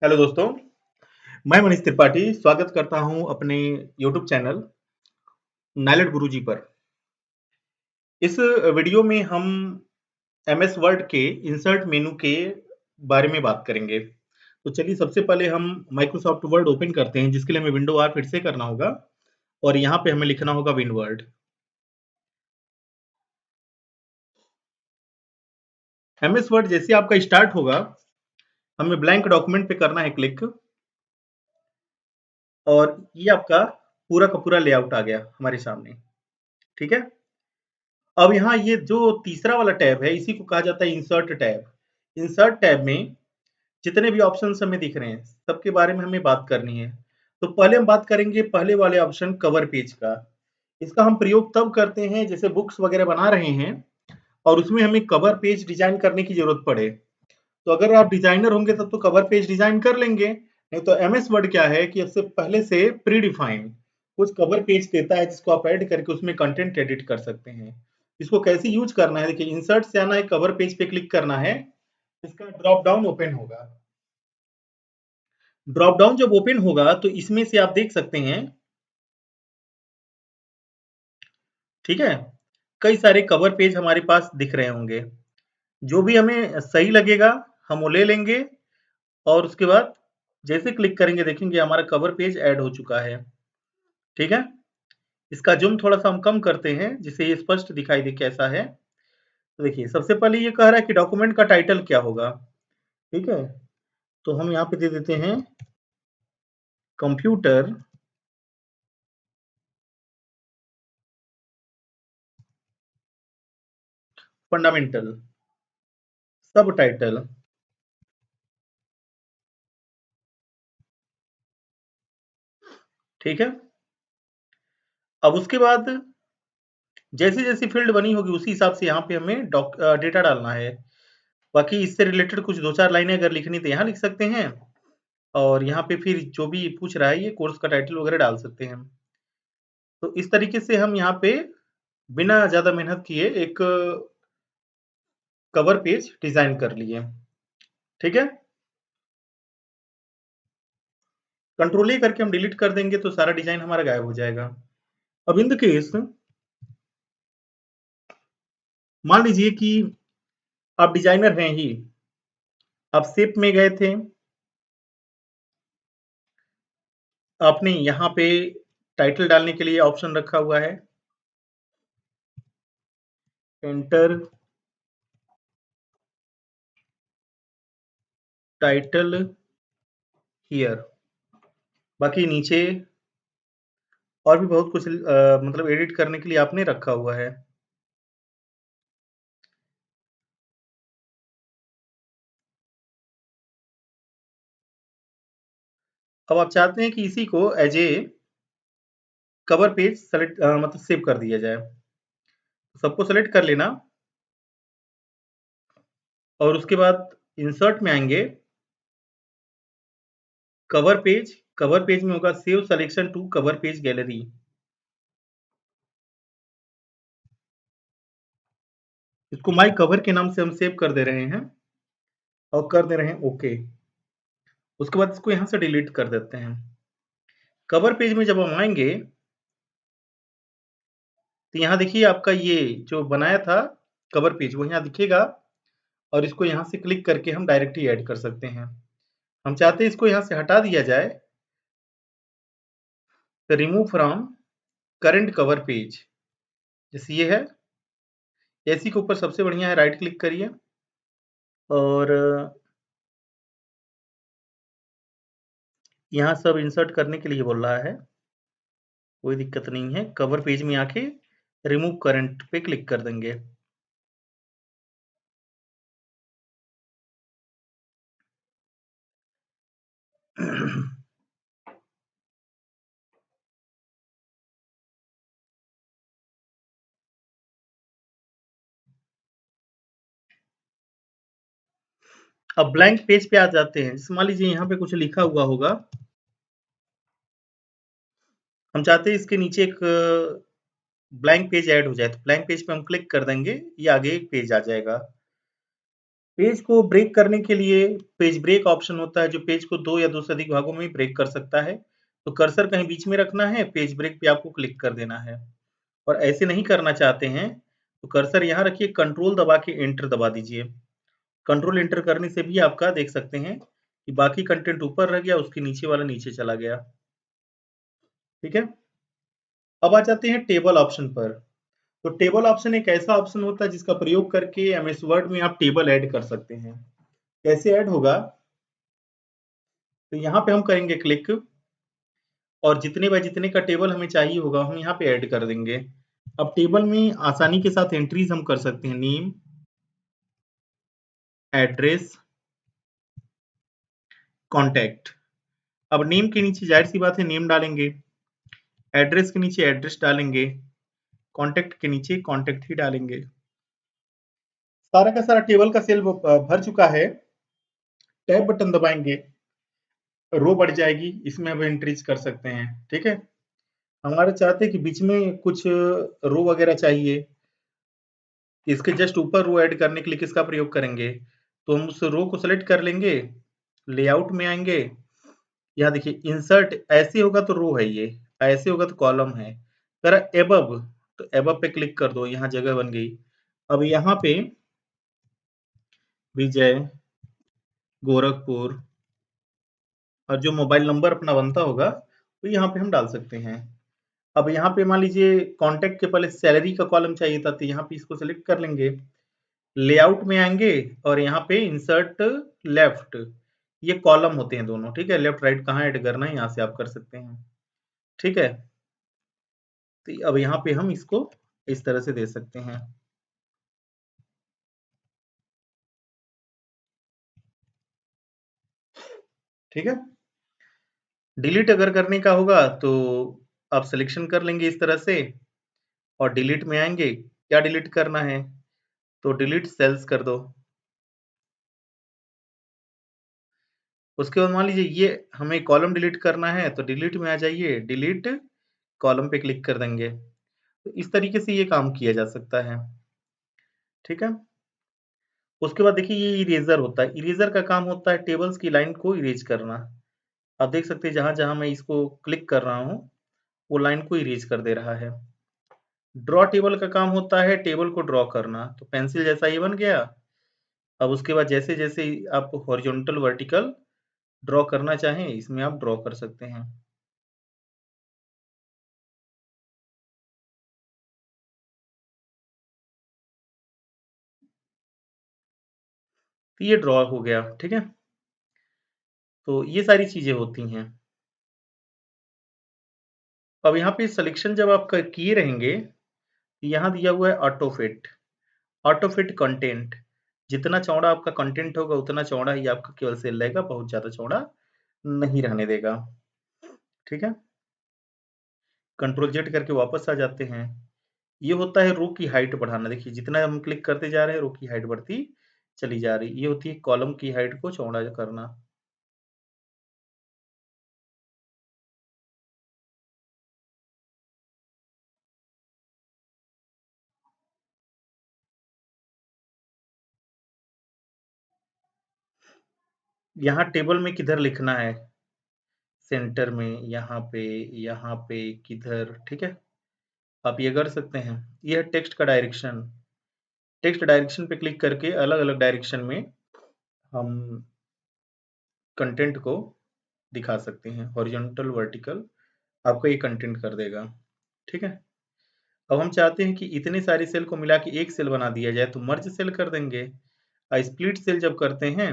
Hello दोस्तों, मैं मनीष त्रिपाठी स्वागत करता हूं अपने यूट्यूब चैनल नाइलेट गुरुजी पर। इस वीडियो में हम एमएस वर्ड के इंसर्ट मेनू के बारे में बात करेंगे। तो चलिए सबसे पहले हम माइक्रोसॉफ्ट वर्ड ओपन करते हैं, जिसके लिए हमें विंडो आर फिर से करना होगा और यहाँ पे हमें लिखना होगा विनवर्ड। एमएस वर्ड जैसे आपका स्टार्ट होगा, हमें ब्लैंक डॉक्यूमेंट पे करना है क्लिक और ये आपका पूरा का पूरा लेआउट आ गया हमारे सामने। ठीक है, अब यहाँ ये जो तीसरा वाला टैब है, इसी को कहा जाता है इंसर्ट टैब। इंसर्ट टैब में जितने भी ऑप्शंस हमें दिख रहे हैं, सबके बारे में हमें बात करनी है। तो पहले हम बात करेंगे पहले वाले ऑप्शन कवर पेज का। इसका हम प्रयोग तब करते हैं जैसे बुक्स वगैरह बना रहे हैं और उसमें हमें कवर पेज डिजाइन करने की जरूरत पड़े। तो अगर आप डिजाइनर होंगे तब तो कवर पेज डिजाइन कर लेंगे, नहीं तो एमएस वर्ड क्या है कि इससे पहले से प्री डिफाइन कुछ कवर पेज देता है, जिसको आप ऐड करके उसमें कंटेंट एडिट कर सकते हैं। इसको कैसे यूज करना है, देखिए इंसर्ट से आना है, कवर पेज पे क्लिक करना है, इसका ड्रॉप डाउन ओपन होगा। ड्रॉप डाउन जब ओपन होगा तो इसमें से आप देख सकते हैं, ठीक है, कई सारे कवर पेज हमारे पास दिख रहे होंगे। जो भी हमें सही लगेगा हम वो ले लेंगे और उसके बाद जैसे क्लिक करेंगे देखेंगे हमारा कवर पेज ऐड हो चुका है। ठीक है, इसका जूम थोड़ा सा हम कम करते हैं जिससे ये स्पष्ट दिखाई दे कैसा है। तो देखिए सबसे पहले ये कह रहा है कि डॉक्यूमेंट का टाइटल क्या होगा। ठीक है, तो हम यहाँ पे दे देते हैं कंप्यूटर फंडामेंटल सब टाइटल। ठीक है, अब उसके बाद जैसे जैसी फील्ड बनी होगी उसी हिसाब से यहाँ पे हमें डेटा डालना है। बाकी इससे रिलेटेड कुछ दो चार लाइनें अगर लिखनी तो यहाँ लिख सकते हैं और यहाँ पे फिर जो भी पूछ रहा है ये कोर्स का टाइटल वगैरह डाल सकते हैं। तो इस तरीके से हम यहाँ पे बिना ज्यादा मेहनत किए एक कवर पेज डिजाइन कर लिए। ठीक है, कंट्रोल ए करके हम डिलीट कर देंगे तो सारा डिजाइन हमारा गायब हो जाएगा। अब इन द केस मान लीजिए कि आप डिजाइनर हैं ही, आप शेप में गए थे, आपने यहाँ पे टाइटल डालने के लिए ऑप्शन रखा हुआ है, एंटर टाइटल हियर। बाकी नीचे और भी बहुत कुछ मतलब एडिट करने के लिए आपने रखा हुआ है। अब आप चाहते हैं कि इसी को as a cover page select मतलब सेव कर दिया जाए। सबको सेलेक्ट कर लेना और उसके बाद इंसर्ट में आएंगे, कवर पेज, कवर पेज में होगा save selection to cover page gallery. इसको माई कवर के नाम से हम सेव कर दे रहे हैं और कर दे रहे हैं ओके। उसके बाद इसको यहाँ से डिलीट कर देते हैं। कवर पेज में जब हम आएंगे तो यहाँ देखिए आपका ये जो बनाया था कवर पेज वो यहाँ दिखेगा और इसको यहाँ से क्लिक करके हम डायरेक्ट ही ऐड कर सकते हैं। हम चाहते हैं इसको यहाँ से हटा दिया जाए, तो remove from current cover page, जैसे ये है, एसी के ऊपर सबसे बढ़िया है राइट क्लिक करिए और यहाँ सब इंसर्ट करने के लिए बोल रहा है, कोई दिक्कत नहीं है। कवर पेज में आके रिमूव करंट पे क्लिक कर देंगे। अब ब्लैंक पेज पे आ जाते हैं। जैसे मान लीजिए यहाँ पे कुछ लिखा हुआ होगा, हम चाहते हैं इसके नीचे एक ब्लैंक पेज ऐड हो जाए, तो ब्लैंक पेज पे हम क्लिक कर देंगे, ये आगे एक पेज आ जाएगा। पेज को ब्रेक करने के लिए पेज ब्रेक ऑप्शन होता है, जो पेज को 2 या 2 से अधिक भागों में ब्रेक कर सकता है। तो कर्सर कहीं बीच में रखना है, पेज ब्रेक पे आपको क्लिक कर देना है। और ऐसे नहीं करना चाहते हैं, तो कर्सर यहाँ रखिए, कंट्रोल दबा के एंटर दबा दीजिए। कंट्रोल एंटर करने से भी आपका देख सकते हैं कि बाकी कंटेंट ऊपर रह गया, उसके नीचे वाला नीचे चला गया। ठीक है? अब आ जाते हैं टेबल ऑप्शन पर। तो टेबल ऑप्शन एक ऐसा ऑप्शन होता है जिसका प्रयोग करके एमएस वर्ड में आप टेबल ऐड कर सकते हैं। कैसे ऐड होगा? तो यहाँ पे हम करेंगे क्लिक, और जितने बाय जितने का टेबल हमें चाहिए होगा हम यहाँ पे ऐड कर देंगे। अब टेबल में आसानी के साथ एंट्रीज हम कर सकते हैं, नेम, एड्रेस, कॉन्टैक्ट। अब नेम के नीचे जाहिर सी बात है नेम डालेंगे, एड्रेस के नीचे एड्रेस डालेंगे, कॉन्टैक्ट के नीचे कॉन्टैक्ट ही डालेंगे। सारा का सारा टेबल का सेल भर चुका है। टैब बटन दबाएंगे, रो बढ़ जाएगी, इसमें अब एंट्रीज कर सकते हैं। ठीक है? हमारे चाहते हैं कि बीच में कुछ रो वगैरह चाहिए, इसके जस्ट ऊपर रो ऐड करने के लिए किसका प्रयोग करेंगे? तो हम उस रो को सेलेक्ट कर लेंगे, लेआउट में आएंगे, यहाँ देखिए इंसर्ट, ऐसे होगा तो रो है ये, ऐसे होगा तो कॉलम है। करा एबव, तो एबव पे क्लिक कर दो, यहाँ जगह बन गई। अब यहाँ पे विजय, गोरखपुर, और जो मोबाइल नंबर अपना बनता होगा वो यहाँ पे हम डाल सकते हैं। अब यहाँ पे मान लीजिए कॉन्टैक्ट के पहले सैलरी का कॉलम चाहिए था, तो यहाँ पे इसको सेलेक्ट कर लेंगे, लेआउट में आएंगे, और यहाँ पे इंसर्ट लेफ्ट, ये कॉलम होते हैं दोनों। ठीक है? लेफ्ट राइट कहाँ ऐड करना है यहाँ से आप कर सकते हैं। ठीक है? तो अब यहाँ पे हम इसको इस तरह से दे सकते हैं। ठीक है? डिलीट अगर करने का होगा तो आप सिलेक्शन कर लेंगे इस तरह से, और डिलीट में आएंगे, क्या डिलीट करना है? तो डिलीट सेल्स कर दो। उसके बाद मान लीजिए ये हमें कॉलम डिलीट करना है, तो डिलीट में आ जाइए, डिलीट कॉलम पे क्लिक कर देंगे। तो इस तरीके से ये काम किया जा सकता है। ठीक है? उसके बाद देखिए ये इरेजर होता है। इरेजर का काम होता है टेबल्स की लाइन को इरेज करना। आप देख सकते हैं जहां जहां मैं इसको क्लिक कर रहा हूं, वो लाइन को इरेज कर दे रहा है। ड्रॉ टेबल का काम होता है टेबल को ड्रॉ करना। तो पेंसिल जैसा ये बन गया। अब उसके बाद जैसे जैसे आप हॉरिजॉन्टल वर्टिकल ड्रॉ करना चाहें, इसमें आप ड्रॉ कर सकते हैं। तो ये ड्रॉ हो गया। ठीक है? तो ये सारी चीजें होती हैं। अब यहाँ पे सिलेक्शन जब आप किए रहेंगे, यहाँ दिया हुआ है auto fit. Auto fit content, जितना चौड़ा आपका कंटेंट होगा उतना चौड़ा ही आपका केवल सेल रहेगा, बहुत ज्यादा चौड़ा नहीं रहने देगा। ठीक है? कंट्रोल जेड करके वापस आ जाते हैं। ये होता है रो की हाइट बढ़ाना। देखिए जितना हम क्लिक करते जा रहे हैं रो की हाइट बढ़ती चली जा रही। ये होती है कॉलम की हाइट को चौड़ा करना। यहाँ टेबल में किधर लिखना है, सेंटर में, यहाँ पे किधर। ठीक है? आप ये कर सकते हैं। ये है टेक्स्ट का डायरेक्शन। टेक्स्ट डायरेक्शन पे क्लिक करके अलग अलग डायरेक्शन में हम कंटेंट को दिखा सकते हैं। हॉरिजॉन्टल वर्टिकल आपको ये कंटेंट कर देगा। ठीक है? अब हम चाहते हैं कि इतने सारी सेल को मिला के एक सेल बना दिया जाए, तो मर्ज सेल कर देंगे। स्प्लिट सेल जब करते हैं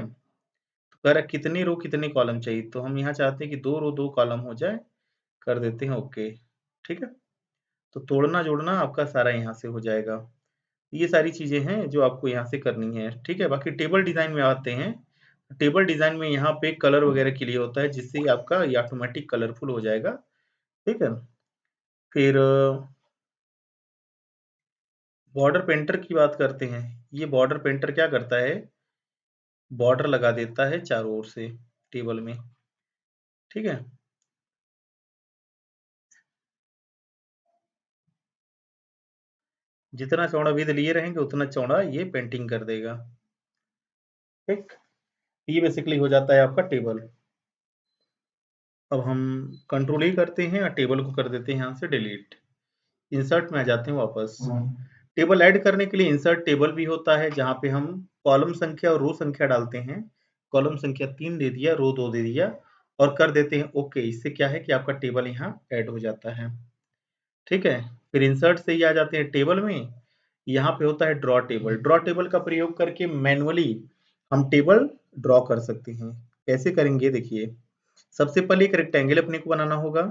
तो कह रहा है कितनी रो कितने कॉलम चाहिए, तो हम यहाँ चाहते हैं कि 2 रो 2 कॉलम हो जाए, कर देते हैं ओके। ठीक है? तो तोड़ना जोड़ना आपका सारा यहाँ से हो जाएगा। ये सारी चीजें हैं जो आपको यहाँ से करनी है। ठीक है? बाकी टेबल डिजाइन में आते हैं। टेबल डिजाइन में यहाँ पे कलर वगैरह के लिए होता है, जिससे आपका ये ऑटोमेटिक कलरफुल हो जाएगा। ठीक है? फिर बॉर्डर पेंटर की बात करते हैं। ये बॉर्डर पेंटर क्या करता है, बॉर्डर लगा देता है चारों ओर से टेबल में। ठीक है? जितना चौड़ा विड्थ लिए रहेंगे उतना चौड़ा ये पेंटिंग कर देगा। ठीक, ये बेसिकली हो जाता है आपका टेबल। अब हम कंट्रोल ही करते हैं और टेबल को कर देते हैं यहाँ से डिलीट। इंसर्ट में आ जाते हैं वापस। टेबल ऐड करने के लिए इंसर्ट टेबल भी होता है, जहाँ पे हम कॉलम संख्या और रो संख्या डालते हैं। कॉलम संख्या 3 दे दिया, रो 2 दे दिया और कर देते हैं ओके। इससे क्या है कि आपका टेबल यहाँ ऐड हो जाता है। ठीक है, फिर इंसर्ट से ही आ जाते हैं टेबल में। यहाँ पे होता है ड्रॉ टेबल। ड्रॉ टेबल का प्रयोग करके मैनुअली हम टेबल ड्रॉ कर सकते हैं। कैसे करेंगे देखिए, सबसे पहले एक रेक्टेंगल अपने को बनाना होगा,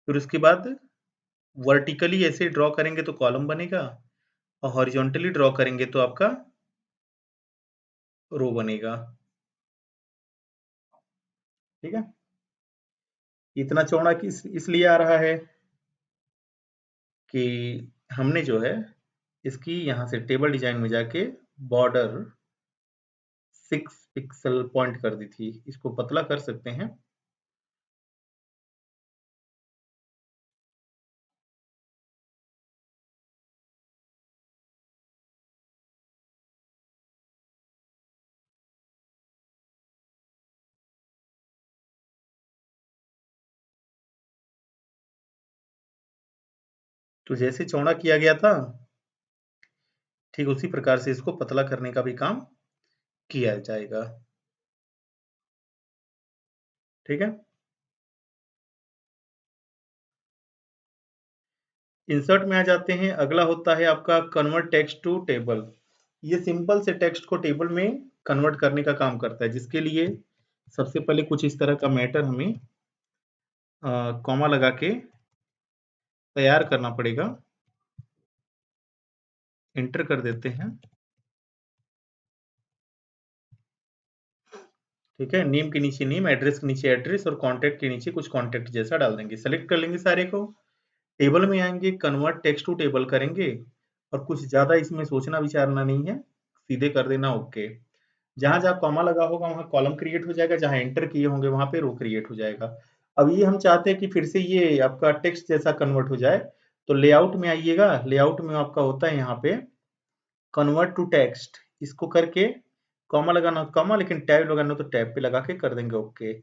फिर उसके बाद वर्टिकली ऐसे ड्रॉ करेंगे तो कॉलम बनेगा और हॉरिजॉन्टली ड्रॉ करेंगे तो आपका रो बनेगा। ठीक है, इतना चौड़ा किस इसलिए आ रहा है कि हमने जो है इसकी यहाँ से टेबल डिजाइन में जाके बॉर्डर 6 पिक्सल पॉइंट कर दी थी। इसको पतला कर सकते हैं। तो जैसे चौड़ा किया गया था, ठीक उसी प्रकार से इसको पतला करने का भी काम किया जाएगा। ठीक है, इंसर्ट में आ जाते हैं। अगला होता है आपका कन्वर्ट टेक्स्ट टू टेबल। ये सिंपल से टेक्स्ट को टेबल में कन्वर्ट करने का काम करता है, जिसके लिए सबसे पहले कुछ इस तरह का मैटर हमें कॉमा लगा के तैयार करना पड़ेगा। एंटर कर देते हैं। ठीक है, नेम के नीचे नेम, एड्रेस के नीचे एड्रेस और कॉन्टैक्ट के नीचे कुछ कॉन्टैक्ट जैसा डाल देंगे। सेलेक्ट कर लेंगे सारे को, टेबल में आएंगे, कन्वर्ट टेक्स्ट टू टेबल करेंगे और कुछ ज्यादा इसमें सोचना विचारना नहीं है, सीधे कर देना ओके। जहां जहां कॉमा लगा होगा वहां कॉलम क्रिएट हो जाएगा, जहां एंटर किए होंगे वहां पे रो क्रिएट हो जाएगा। अब ये हम चाहते हैं कि फिर से ये आपका टेक्स्ट जैसा कन्वर्ट हो जाए, तो लेआउट में आइएगा। लेआउट में आपका होता है यहाँ पे कन्वर्ट टू टेक्स्ट। इसको करके कॉमा लगाना कॉमा, लेकिन टैब लगाना तो टैब पे लगा के कर देंगे ओके।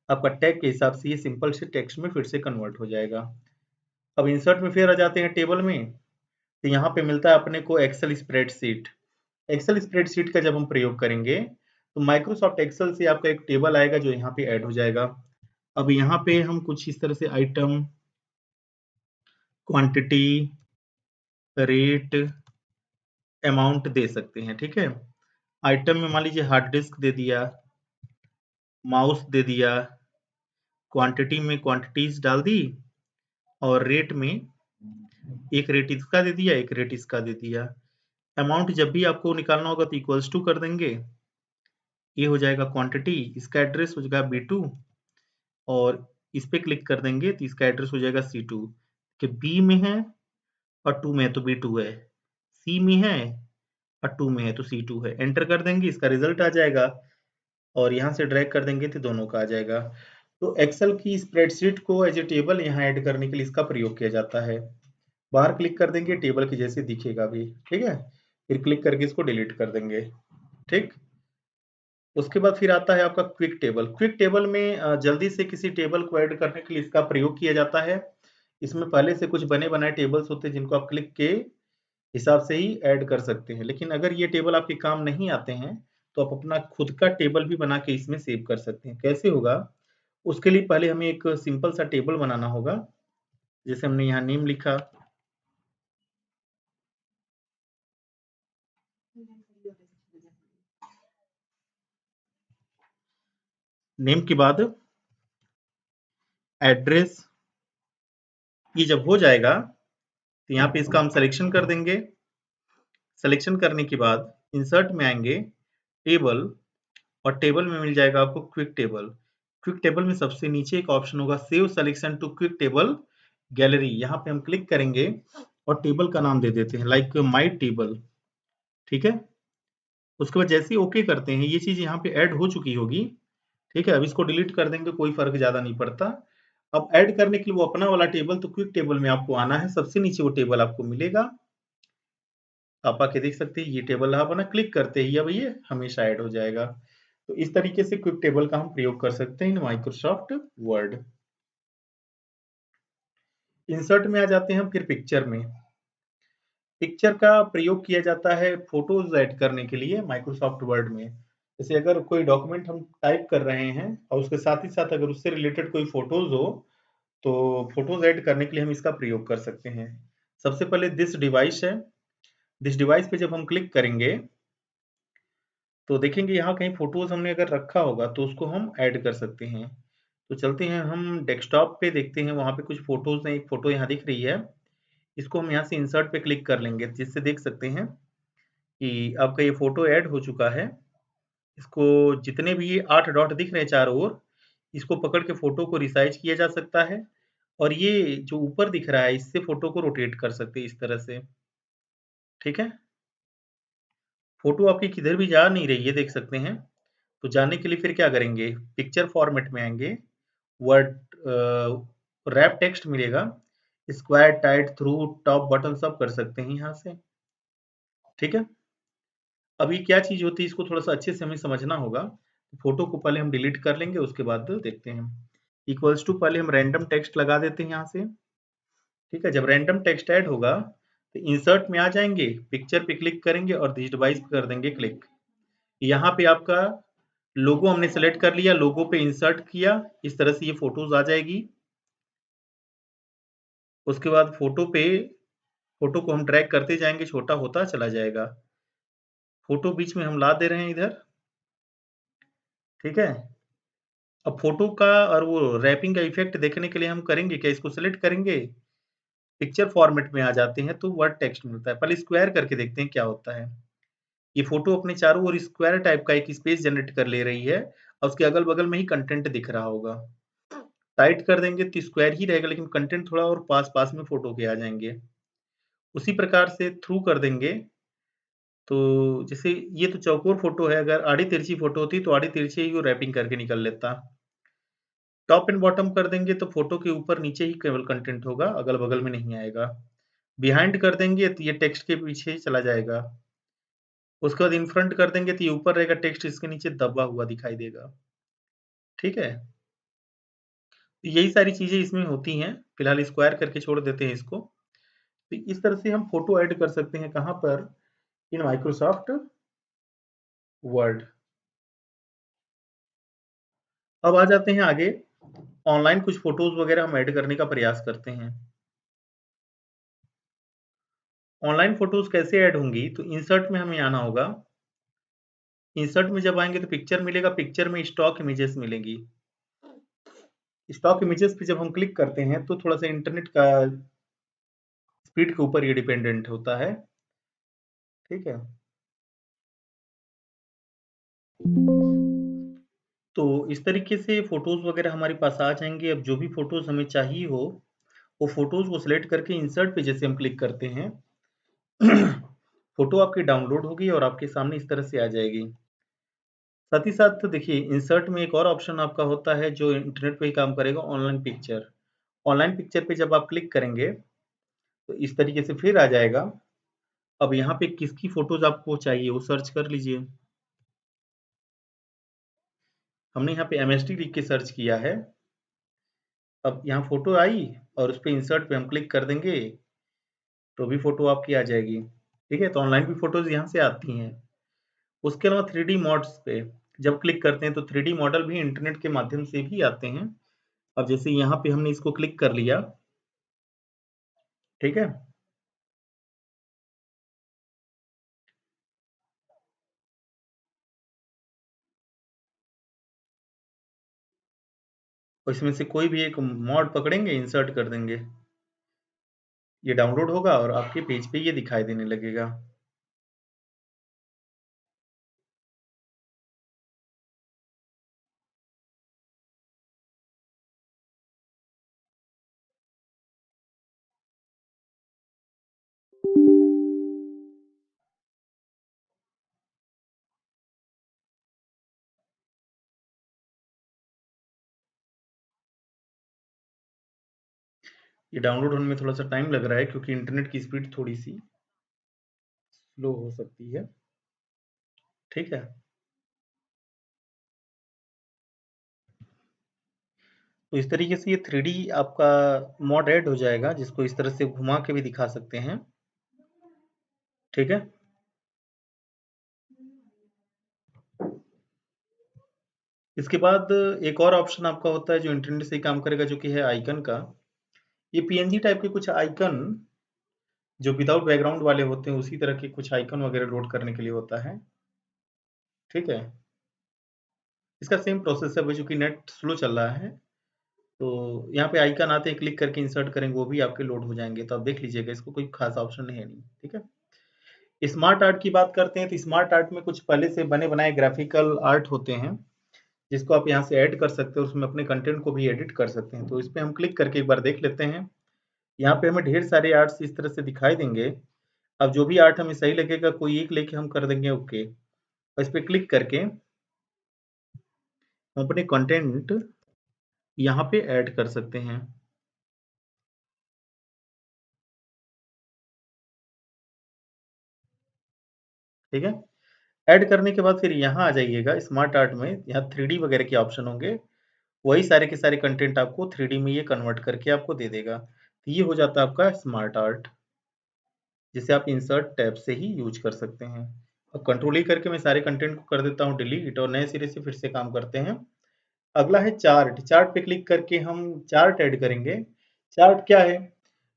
आपका टैग के हिसाब से ये सिंपल से टेक्स्ट में फिर से कन्वर्ट हो जाएगा। अब इंसर्ट में फिर आ जाते हैं टेबल में। तो यहाँ पे मिलता है अपने को एक्सेल स्प्रेडशीट। एक्सेल स्प्रेडशीट का जब हम प्रयोग करेंगे तो माइक्रोसॉफ्ट एक्सेल से आपका एक टेबल आएगा जो यहाँ पे ऐड हो जाएगा। अब यहाँ पे हम कुछ इस तरह से आइटम, क्वांटिटी, रेट, अमाउंट दे सकते हैं। ठीक है, आइटम में मान लीजिए हार्ड डिस्क दे दिया, माउस दे दिया, क्वांटिटी में क्वांटिटीज डाल दी और रेट में एक रेट इसका दे दिया, एक रेट इसका दे दिया। अमाउंट जब भी आपको निकालना होगा तो इक्वल्स टू कर देंगे। ये हो जाएगा क्वांटिटी, इसका एड्रेस हो जाएगा B2 और इस पे क्लिक कर देंगे तो इसका एड्रेस हो जाएगा C2। कि बी में है और 2 में है तो B2 है, सी में है और 2 में है तो C2 है। एंटर कर देंगे, इसका रिजल्ट आ जाएगा और यहाँ से ड्रैग कर देंगे तो दोनों का आ जाएगा। तो एक्सेल की स्प्रेडशीट को एज ए टेबल यहाँ ऐड करने के लिए इसका प्रयोग किया जाता है। बाहर क्लिक कर देंगे, टेबल के जैसे दिखेगा भी। ठीक है, फिर क्लिक करके इसको डिलीट कर देंगे। ठीक, उसके बाद फिर आता है आपका क्विक टेबल। क्विक टेबल में जल्दी से किसी टेबल को ऐड करने के लिए इसका प्रयोग किया जाता है। इसमें पहले से कुछ बने बनाए टेबल्स होते हैं जिनको आप क्लिक के हिसाब से ही ऐड कर सकते हैं। लेकिन अगर ये टेबल आपके काम नहीं आते हैं तो आप अपना खुद का टेबल भी बना के इसमें सेव कर सकते हैं। कैसे होगा, उसके लिए पहले हमें एक सिंपल सा टेबल बनाना होगा। जैसे हमने यहाँ नेम लिखा, नेम के बाद एड्रेस। ये जब हो जाएगा तो यहाँ पे इसका हम सिलेक्शन कर देंगे। सिलेक्शन करने के बाद इंसर्ट में आएंगे, टेबल, और टेबल में मिल जाएगा आपको क्विक टेबल। क्विक टेबल में सबसे नीचे एक ऑप्शन होगा save selection to quick table gallery. यहाँ पे हम क्लिक करेंगे और टेबल का नाम दे देते हैं लाइक माई टेबल। ठीक है, उसके बाद जैसे ही ओके करते हैं ये चीज यहाँ पे ऐड हो चुकी होगी। ठीक है, अब इसको डिलीट कर देंगे, कोई फर्क ज्यादा नहीं पड़ता। अब ऐड करने के लिए वो अपना वाला टेबल, तो क्विक टेबल में आपको आना है, सबसे नीचे वो टेबल आपको मिलेगा। आप आके देख सकते हैं ये टेबल आप ना क्लिक करते ही अब ये हमेशा ऐड हो जाएगा। तो इस तरीके से क्विक टेबल का हम प्रयोग कर सकते हैं इन माइक्रोसॉफ्ट वर्ड। इंसर्ट में आ जाते हैं हम फिर पिक्चर में। पिक्चर का प्रयोग किया जाता है फोटोज ऐड करने के लिए माइक्रोसॉफ्ट वर्ड में। जैसे अगर कोई डॉक्यूमेंट हम टाइप कर रहे हैं और उसके साथ ही साथ अगर उससे रिलेटेड कोई फोटोज हो, तो फोटोज ऐड करने के लिए हम इसका प्रयोग कर सकते हैं। सबसे पहले दिस डिवाइस है। दिस डिवाइस पे जब हम क्लिक करेंगे तो देखेंगे यहाँ कहीं फोटोज हमने अगर रखा होगा तो उसको हम ऐड कर सकते हैं। तो चलते हैं हम डेस्कटॉप पे, देखते हैं वहाँ पे कुछ फोटोज हैं। एक फोटो यहाँ दिख रही है, इसको हम यहाँ से इंसर्ट पे क्लिक कर लेंगे, जिससे देख सकते हैं कि आपका ये फोटो ऐड हो चुका है। इसको जितने भी ये 8 डॉट दिख रहे हैं चारों ओर, इसको पकड़ के फोटो को रिसाइज किया जा सकता है। और ये जो ऊपर दिख रहा है इससे फोटो को रोटेट कर सकते हैं इस तरह से। ठीक है, फोटो आपकी किधर भी जा नहीं रही है, देख सकते हैं। तो जाने के लिए फिर क्या करेंगे, पिक्चर फॉर्मेट में आएंगे, वर्ड रैप टेक्स्ट मिलेगा, square, tight, through, top, button सब कर सकते हैं यहाँ से। ठीक है, अभी क्या चीज होती है इसको थोड़ा सा अच्छे से हमें समझना होगा। फोटो को पहले हम डिलीट कर लेंगे, उसके बाद देखते हैं। इक्वल्स टू पहले हम रैंडम टेक्स्ट लगा देते हैं यहाँ से। ठीक है, जब रैंडम टेक्स्ट ऐड होगा तो इंसर्ट में आ जाएंगे, पिक्चर पे क्लिक करेंगे और दिस डिवाइस पे कर देंगे क्लिक। यहाँ पे आपका लोगो हमने सेलेक्ट कर लिया, लोगो पे इंसर्ट किया, इस तरह से ये फोटोज आ जाएगी। उसके बाद फोटो को हम ड्रैग करते जाएंगे, छोटा होता चला जाएगा। फोटो बीच में हम ला दे रहे हैं इधर। ठीक है, अब फोटो का और वो रैपिंग का इफेक्ट देखने के लिए हम करेंगे क्या, इसको सेलेक्ट करेंगे, पिक्चर फॉर्मेट में आ जाते हैं तो वर्ड टेक्स्ट मिलता है। पहले स्क्वायर करके देखते हैं क्या होता है। ये फोटो अपने चारों ओर स्क्वायर टाइप का एक स्पेस जनरेट कर ले रही है और उसके अगल बगल में ही कंटेंट दिख रहा होगा। टाइट कर देंगे तो स्क्वायर ही रहेगा, लेकिन कंटेंट थोड़ा और पास पास में फोटो के आ जाएंगे। उसी प्रकार से थ्रू कर देंगे, तो जैसे ये तो चौकोर फोटो है, अगर आड़ी तिरछी फोटो होती तो आड़ी तिरछी ही वो रैपिंग करके निकल लेता। टॉप एंड बॉटम कर देंगे तो फोटो के ऊपर नीचे ही केवल कंटेंट होगा, अगल बगल में नहीं आएगा। बिहाइंड कर देंगे तो ये टेक्स्ट के पीछे ही चला जाएगा। उसके बाद इन फ्रंट कर देंगे तो ये ऊपर रहेगा, टेक्स्ट इसके नीचे दबा हुआ दिखाई देगा। ठीक है, तो यही सारी चीजें इसमें होती हैं। फिलहाल स्क्वायर करके छोड़ देते हैं इसको। तो इस तरह से हम फोटो ऐड कर सकते हैं, कहाँ पर, इन माइक्रोसॉफ्ट वर्ड। अब आ जाते हैं आगे, ऑनलाइन कुछ फोटोज वगैरह हम ऐड करने का प्रयास करते हैं। ऑनलाइन फोटोज कैसे ऐड होंगी, तो इंसर्ट में हमें आना होगा। इंसर्ट में जब आएंगे तो पिक्चर मिलेगा, पिक्चर में स्टॉक इमेजेस मिलेंगी। स्टॉक इमेजेस पे जब हम क्लिक करते हैं तो थोड़ा सा इंटरनेट का स्पीड के ऊपर ये डिपेंडेंट होता है। ठीक है, तो इस तरीके से फोटोज वगैरह हमारे पास आ जाएंगे। अब जो भी फोटोज हमें चाहिए हो, वो फोटोज को सिलेक्ट करके इंसर्ट पे जैसे हम क्लिक करते हैं फोटो आपकी डाउनलोड होगी और आपके सामने इस तरह से आ जाएगी। साथ ही साथ देखिए, इंसर्ट में एक और ऑप्शन आपका होता है जो इंटरनेट पे ही काम करेगा, ऑनलाइन पिक्चर। ऑनलाइन पिक्चर पे जब आप क्लिक करेंगे तो इस तरीके से फिर आ जाएगा। अब यहाँ पे किसकी फोटोज आपको चाहिए वो सर्च कर लीजिए। हमने यहाँ पे एमएसटी लिख के सर्च किया है। अब यहाँ फोटो आई और उस पे इंसर्ट पे हम क्लिक कर देंगे तो भी फोटो आपकी आ जाएगी। ठीक है, तो ऑनलाइन भी फोटोज यहाँ से आती हैं। उसके अलावा 3D मॉड्स पे जब क्लिक करते हैं तो 3D मॉडल भी इंटरनेट के माध्यम से भी आते हैं। अब जैसे यहाँ पे हमने इसको क्लिक कर लिया। ठीक है, और इसमें से कोई भी एक मॉड पकड़ेंगे, इंसर्ट कर देंगे, ये डाउनलोड होगा और आपके पेज पे ये दिखाई देने लगेगा। ये डाउनलोड होने में थोड़ा सा टाइम लग रहा है क्योंकि इंटरनेट की स्पीड थोड़ी सी स्लो हो सकती है। ठीक है, तो इस तरीके से ये 3D आपका मॉड ऐड हो जाएगा, जिसको इस तरह से घुमा के भी दिखा सकते हैं। ठीक है, इसके बाद एक और ऑप्शन आपका होता है जो इंटरनेट से ही काम करेगा, जो कि है आइकन का। ये पीएनजी टाइप के कुछ आइकन जो विदाउट बैकग्राउंड वाले होते हैं, उसी तरह के कुछ आइकन वगैरह लोड करने के लिए होता है। ठीक है, इसका सेम प्रोसेस है, चूंकि नेट स्लो चल रहा है, तो यहाँ पे आइकन आते हैं, क्लिक करके इंसर्ट करेंगे, वो भी आपके लोड हो जाएंगे। तो आप देख लीजिएगा, इसको कोई खास ऑप्शन है नहीं। ठीक है, स्मार्ट आर्ट की बात करते हैं, तो स्मार्ट आर्ट में कुछ पहले से बने बनाए ग्राफिकल आर्ट होते हैं, जिसको आप यहाँ से ऐड कर सकते हो, उसमें अपने कंटेंट को भी एडिट कर सकते हैं। तो इस पे हम क्लिक करके एक बार देख लेते हैं। यहाँ पे हमें ढेर सारे आर्ट्स इस तरह से दिखाई देंगे। अब जो भी आर्ट हमें सही लगेगा, कोई एक लेके हम कर देंगे ओके। और इस पे क्लिक करके हम अपने कंटेंट यहाँ पे ऐड कर सकते हैं। ठीक है, ऐड करने के बाद फिर यहाँ आ जाइएगा स्मार्ट आर्ट में, यहाँ 3D वगैरह के ऑप्शन होंगे, वही सारे के सारे कंटेंट आपको 3D में ये कन्वर्ट करके आपको दे देगा। तो ये हो जाता है आपका स्मार्ट आर्ट, जिसे आप इंसर्ट टैब से ही यूज कर सकते हैं। अब कंट्रोल ही करके मैं सारे कंटेंट को कर देता हूँ डिलीट, और नए सिरे से फिर से काम करते हैं। अगला है चार्ट। चार्ट पे क्लिक करके हम चार्ट ऐड करेंगे। चार्ट क्या है?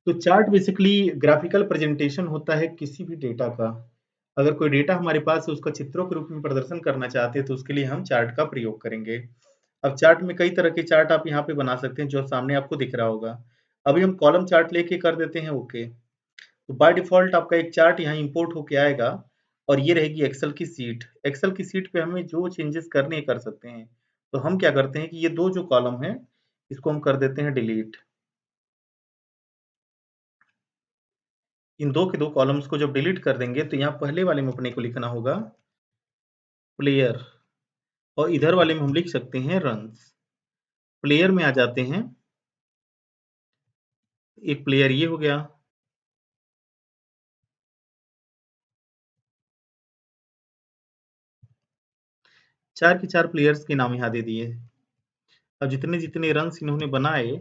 तो चार्ट बेसिकली ग्राफिकल प्रेजेंटेशन होता है किसी भी डेटा का। अगर कोई डेटा हमारे पास है, उसका चित्रों के रूप में प्रदर्शन करना चाहते हैं, तो उसके लिए हम चार्ट का प्रयोग करेंगे। अब चार्ट में कई तरह के चार्ट आप यहाँ पे बना सकते हैं, जो सामने आपको दिख रहा होगा। अभी हम कॉलम चार्ट लेके कर देते हैं ओके। तो बाय डिफॉल्ट आपका एक चार्ट यहाँ इंपोर्ट होके आएगा, और ये रहेगी एक्सेल की सीट। एक्सेल की सीट पे हमें जो चेंजेस करने कर सकते हैं। तो हम क्या करते हैं कि ये दो जो कॉलम है, इसको हम कर देते हैं डिलीट। इन दो के दो कॉलम्स को जब डिलीट कर देंगे, तो यहाँ पहले वाले में अपने को लिखना होगा प्लेयर, और इधर वाले में हम लिख सकते हैं रन्स। प्लेयर में आ जाते हैं, एक प्लेयर ये हो गया। चार के चार प्लेयर्स के नाम यहाँ दे दिए। अब जितने जितने रन्स इन्होंने बनाए,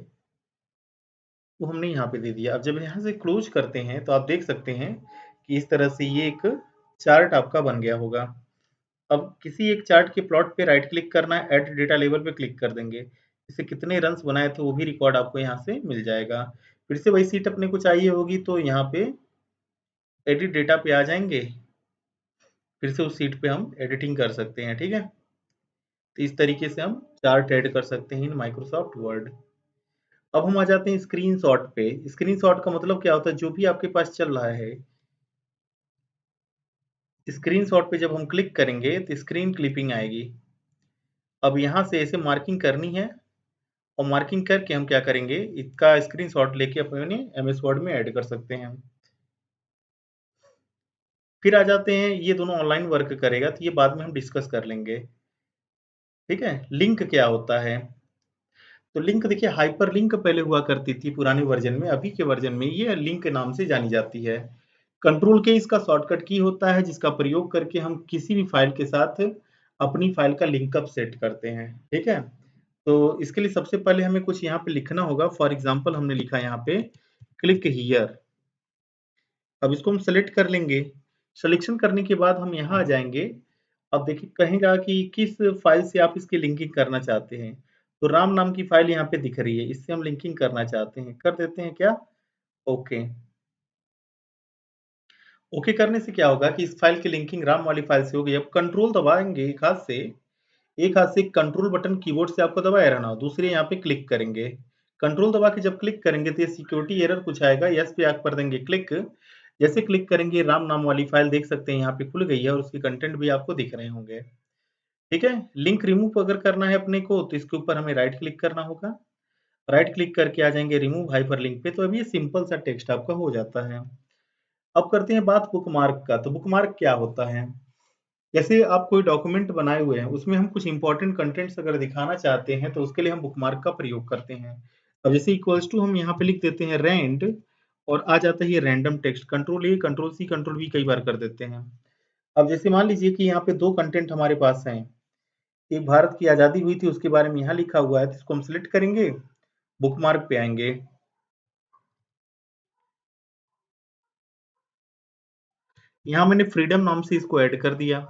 वो हमने यहाँ पे दे दिया। अब जब यहाँ से क्लोज करते हैं, तो आप देख सकते हैं कि इस तरह से ये एक चार्ट आपका बन गया होगा। अब किसी एक चार्ट के प्लॉट पे राइट क्लिक करना है, ऐड डेटा लेवल पे क्लिक कर देंगे। इससे कितने रन्स बनाए थे वो भी रिकॉर्ड आपको यहाँ से मिल जाएगा। फिर से वही सीट अपने को चाहिए होगी, तो यहाँ पे एडिट डेटा पे आ जाएंगे, फिर से उस सीट पे हम एडिटिंग कर सकते हैं। ठीक है, तो इस तरीके से हम चार्ट ऐड कर सकते हैं इन माइक्रोसॉफ्ट वर्ड। अब हम आ जाते हैं स्क्रीनशॉट पे। स्क्रीनशॉट का मतलब क्या होता है? जो भी आपके पास चल रहा है, स्क्रीनशॉट पे जब हम क्लिक करेंगे, तो स्क्रीन क्लिपिंग आएगी। अब यहाँ से ऐसे मार्किंग करनी है, और मार्किंग करके हम क्या करेंगे, इसका स्क्रीनशॉट लेके अपने एमएस वर्ड में ऐड कर सकते हैं। फिर आ जाते हैं, ये दोनों ऑनलाइन वर्क करेगा, तो ये बाद में हम डिस्कस कर लेंगे। ठीक है, लिंक क्या होता है? तो लिंक देखिए, हाइपर लिंक पहले हुआ करती थी पुराने वर्जन में, अभी के वर्जन में ये लिंक नाम से जानी जाती है। कंट्रोल के इसका शॉर्टकट की होता है, जिसका प्रयोग करके हम किसी भी फाइल के साथ अपनी फाइल का लिंकअप सेट करते हैं। ठीक है, तो इसके लिए सबसे पहले हमें कुछ यहाँ पे लिखना होगा। फॉर एग्जाम्पल हमने लिखा यहाँ पे क्लिक हियर। अब इसको हम सेलेक्ट कर लेंगे। सिलेक्शन करने के बाद हम यहाँ आ जाएंगे। अब देखिए, कहेगा कि किस फाइल से आप इसकी लिंकिंग करना चाहते हैं। तो राम नाम की फाइल यहाँ पे दिख रही है, इससे हम लिंकिंग करना चाहते हैं, कर देते हैं क्या, ओके। ओके करने से क्या होगा कि इस फाइल की लिंकिंग राम वाली फाइल से हो गई। अब कंट्रोल दबाएंगे एक हाथ से, एक हाथ से कंट्रोल बटन कीबोर्ड से आपको दबाया रहना, दूसरे यहाँ पे क्लिक करेंगे। कंट्रोल दबा के जब क्लिक करेंगे, तो ये सिक्योरिटी एरर कुछ आएगा, यस पे आप कर देंगे क्लिक। जैसे क्लिक करेंगे, राम नाम वाली फाइल देख सकते हैं यहाँ पे खुल गई है, और उसके कंटेंट भी आपको दिख रहे होंगे। ठीक है, लिंक रिमूव अगर करना है अपने को, तो इसके ऊपर हमें राइट क्लिक करना होगा। राइट क्लिक करके आ जाएंगे रिमूव हाइपरलिंक पे, तो अभी ये सिंपल सा टेक्स्ट आपका हो जाता है। अब करते हैं बात बुकमार्क का। तो बुकमार्क क्या होता है? जैसे आप कोई डॉक्यूमेंट बनाए हुए हैं, उसमें हम कुछ इंपॉर्टेंट कंटेंट्स अगर दिखाना चाहते हैं, तो उसके लिए हम बुकमार्क का प्रयोग करते हैं। अब जैसे इक्वल्स टू हम यहाँ पे लिख देते हैं रेंट, और आ जाता है ये random text, control A, control C, control V कई बार कर देते हैं। अब जैसे मान लीजिए कि यहाँ पे 2 कंटेंट हमारे पास हैं। एक भारत की आज़ादी हुई थी उसके बारे में यहाँ लिखा हुआ है, तो इसको हम सिलेक्ट करेंगे, बुकमार्क पे आएँगे। यहाँ मैंने फ्रीडम नाम से इसको ऐड कर दिया,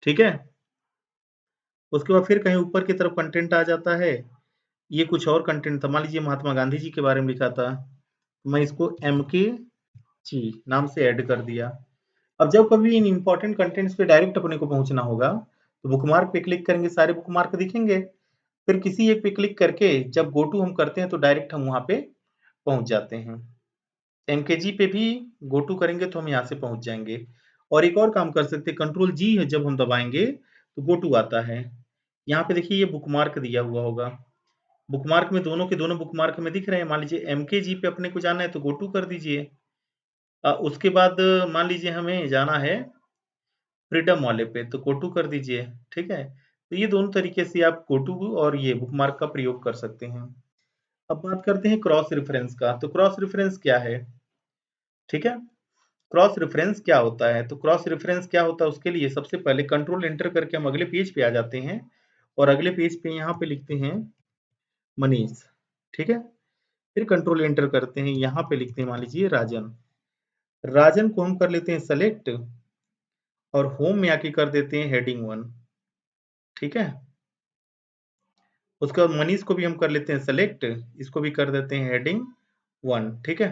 ठीक है? उसके बाद फिर कहीं ऊपर की तरफ कंटेंट आ जाता है, ये कुछ और कंटेंट था, मान लीजिए महात्मा गांधी जी के बारे में लिखा था, मैं इसको एमके जी नाम से ऐड कर दिया। अब जब कभी इन इंपॉर्टेंट कंटेंट्स पे डायरेक्ट अपने को पहुंचना होगा, तो बुकमार्क पे क्लिक करेंगे, सारे बुकमार्क दिखेंगे। फिर किसी एक पे क्लिक करके जब गो टू हम करते हैं तो डायरेक्ट हम वहां पे पहुंच जाते हैं। एमकेजी पे भी गो टू करेंगे तो हम यहाँ से पहुंच जाएंगे। और एक और काम कर सकते हैं, कंट्रोल जी है जब हम दबाएंगे तो गो टू आता है। यहाँ पे देखिए ये बुकमार्क दिया हुआ होगा, बुकमार्क में दोनों के दोनों बुकमार्क में दिख रहे हैं। मान लीजिए एमकेजी पे अपने को जाना है तो गो टू कर दीजिए। उसके बाद मान लीजिए हमें जाना है फ्रीडम वाले पे तो गो टू कर दीजिए, ठीक है? तो ये दोनों तरीके से आप गो टू और ये बुकमार्क का प्रयोग कर सकते हैं। अब बात करते हैं क्रॉस रेफरेंस का। तो क्रॉस रेफरेंस क्या है, ठीक है? क्रॉस रेफरेंस क्या होता है? तो क्रॉस रेफरेंस क्या होता है, उसके लिए सबसे पहले कंट्रोल एंटर करके हम अगले पेज पे आ जाते हैं और अगले पेज पे यहाँ पे लिखते हैं मनीष, ठीक है? फिर कंट्रोल एंटर करते हैं, यहाँ पे लिखते हैं मान लीजिए राजन। राजन को हम कर लेते हैं सेलेक्ट और होम में आके कर देते हैं हेडिंग 1, ठीक है? उसके बाद मनीष को भी हम कर लेते हैं सेलेक्ट, इसको भी कर देते हैं हेडिंग 1, ठीक है?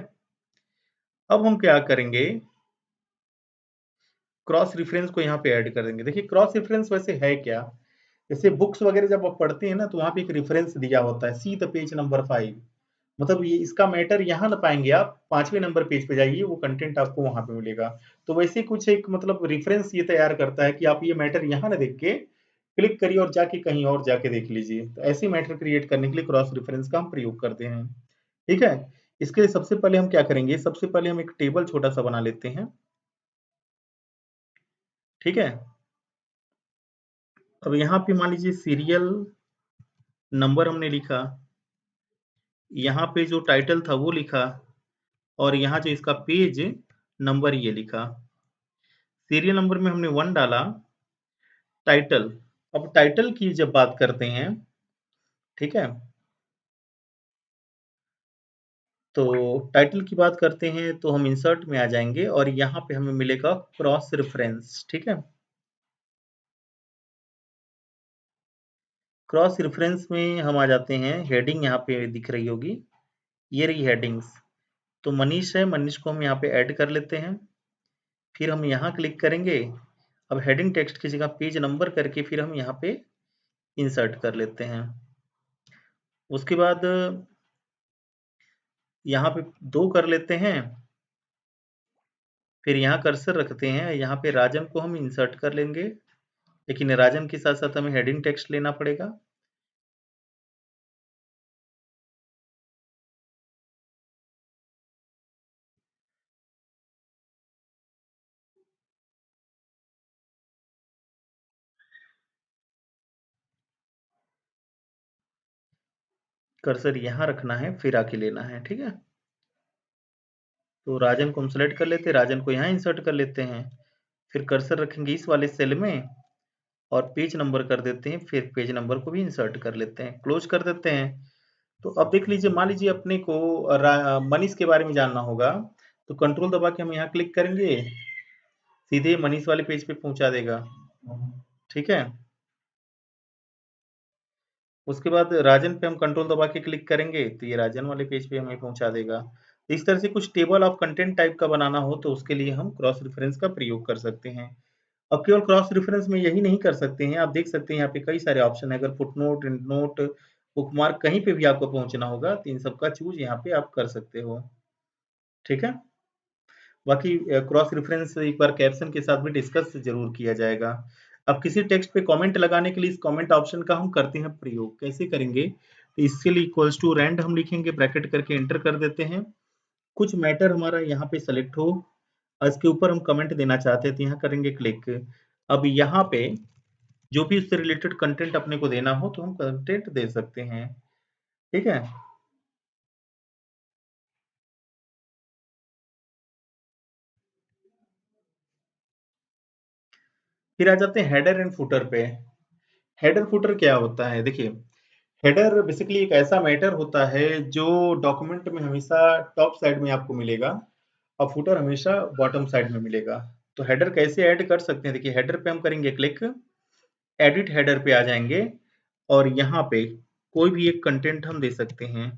अब हम क्या करेंगे, क्रॉस रेफरेंस को यहाँ पे ऐड कर देंगे। देखिए क्रॉस रेफरेंस वैसे है क्या, जैसे बुक्स वगैरह जब आप पढ़ते हैं ना तो वहाँ पे एक रेफरेंस दिया होता है, सी द पेज नंबर 5, मतलब ये इसका मैटर यहाँ ना पाएंगे आप, 5वें नंबर पेज पे जाइए, वो कंटेंट आपको वहां पे मिलेगा। तो वैसे कुछ एक मतलब रेफरेंस ये तैयार करता है कि आप ये मैटर यहाँ ना देख के क्लिक करिए और जाके कहीं और जाके देख लीजिए। तो ऐसे मैटर क्रिएट करने के लिए क्रॉस रेफरेंस का हम प्रयोग करते हैं, ठीक है? इसके लिए सबसे पहले हम क्या करेंगे, सबसे पहले हम एक टेबल छोटा सा बना लेते हैं, ठीक है? अब यहाँ पे मान लीजिए सीरियल नंबर हमने लिखा, यहाँ पे जो टाइटल था वो लिखा और यहाँ जो इसका पेज नंबर ये लिखा। सीरियल नंबर में हमने 1 डाला। टाइटल, अब टाइटल की जब बात करते हैं, ठीक है? तो टाइटल की बात करते हैं तो हम इंसर्ट में आ जाएंगे और यहाँ पे हमें मिलेगा क्रॉस रेफरेंस, ठीक है? क्रॉस रेफरेंस में हम आ जाते हैं, हेडिंग यहाँ पे दिख रही होगी, ये रही हेडिंग्स। तो मनीष है, मनीष को हम यहाँ पे ऐड कर लेते हैं, फिर हम यहाँ क्लिक करेंगे। अब हेडिंग टेक्स्ट की जगह पेज नंबर करके फिर हम यहाँ पे इंसर्ट कर लेते हैं। उसके बाद यहाँ पे 2 कर लेते हैं, फिर यहाँ कर्सर रखते हैं, यहाँ पे राजन को हम इंसर्ट कर लेंगे, लेकिन राजन के साथ साथ हमें हेडिंग टेक्स्ट लेना पड़ेगा। कर्सर यहाँ रखना है फिर आके लेना है, ठीक है? तो राजन को हम सेलेक्ट कर लेते हैं, राजन को यहाँ इंसर्ट कर लेते हैं, फिर कर्सर रखेंगे इस वाले सेल में और पेज नंबर कर देते हैं, फिर पेज नंबर को भी इंसर्ट कर लेते हैं, क्लोज कर देते हैं। तो अब देख लीजिए, मान लीजिए अपने को मनीष के बारे में जानना होगा, तो कंट्रोल दबा के हम यहाँ क्लिक करेंगे, सीधे मनीष वाले पेज पे पहुंचा देगा, ठीक है? उसके बाद राजन पे हम कंट्रोल दबा के क्लिक करेंगे तो ये राजन वाले पेज पे हमें पहुंचा देगा। तो इस तरह से कुछ टेबल ऑफ कंटेंट टाइप का बनाना हो तो उसके लिए हम क्रॉस रेफरेंस का प्रयोग कर सकते हैं। अब केवल क्रॉस रेफरेंस में यही नहीं कर सकते हैं, आप देख सकते हैं यहाँ पे कई सारे ऑप्शन है। अगर फुटनोट, एंडनोट, बुकमार्क कहीं पे भी आपको पहुंचना होगा तो इन सबका चूज यहाँ पे आप कर सकते हो, ठीक है? बाकी क्रॉस रेफरेंस एक बार कैप्शन के साथ भी डिस्कस जरूर किया जाएगा। अब किसी टेक्स्ट पे कमेंट लगाने के लिए इस कमेंट ऑप्शन का हम करते हैं प्रयोग, कैसे करेंगे? तो इसके लिए इक्वल्स टू रैंड हम लिखेंगे, ब्रैकेट करके एंटर कर देते हैं। कुछ मैटर हमारा यहाँ पे सेलेक्ट हो और इसके ऊपर हम कमेंट देना चाहते हैं तो यहाँ करेंगे क्लिक। अब यहाँ पे जो भी उससे रिलेटेड कंटेंट अपने को देना हो तो हम कंटेंट दे सकते हैं, ठीक है? फिर आ जाते हैं हेडर एंड फुटर पे। हेडर फुटर क्या होता है? देखिए, हेडर बेसिकली एक ऐसा मैटर होता है जो डॉक्यूमेंट में हमेशा टॉप साइड में आपको मिलेगा और फुटर हमेशा बॉटम साइड में मिलेगा। तो हेडर कैसे ऐड कर सकते हैं? देखिए, हेडर पे हम करेंगे क्लिक, एडिट हेडर पे आ जाएंगे और यहाँ पे कोई भी एक कंटेंट हम दे सकते हैं।